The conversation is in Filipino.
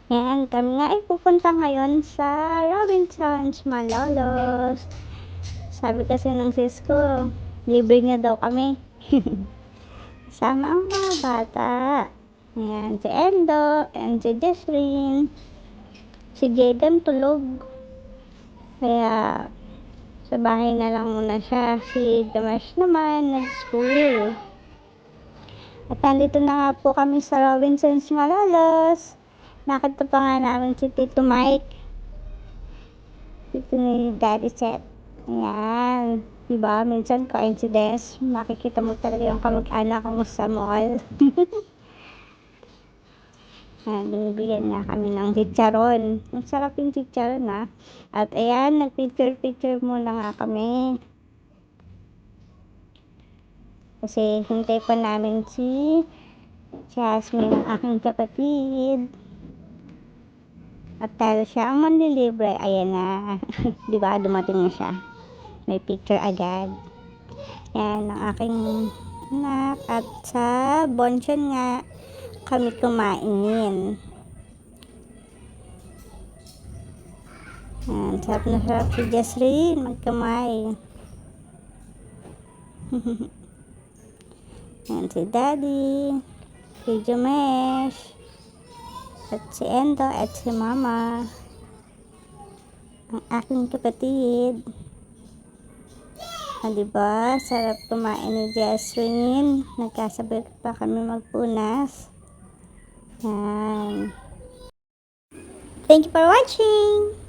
Yan, kami nga ay pupunta ngayon sa Robinsons Malolos. Sabi kasi ng sis ko, libre niya daw kami. Sama ang mga bata. Yan, si Endo, and si Jesslyn. Si Jaden tulog. Kaya, sa bahay na lang muna siya. Si Damash naman, nag-school. At nandito na nga po kami sa Robinsons Malolos. Nakita pa nga namin si Tito Mike. Dito ni Daddy Seth. Ayan. Diba? Minsan coincidence. Makikita mo talaga yung kamag-anak mo sa mall. Ayan, binibigyan nga kami ng chicharon. Ang sarap yung chicharon ha. At ayan, nag-picture muna nga kami. Kasi hintay pa namin si Jasmine, ang aking kapatid. At dahil siya ang manlilibre, ayan na. Diba? Dumating na siya. May picture agad. Yan ang aking anak. At sa Bonchon nga kami kumain. Yan, sarap na sarap si Jesslyn magkamay. Yan si Daddy, si Jomesh, at si Endo, at si Mama. Ang aking kapatid. Diba? Sarap kumain ni Jesslyn. Nagkasabay pa kami magpunas. Yan. Thank you for watching!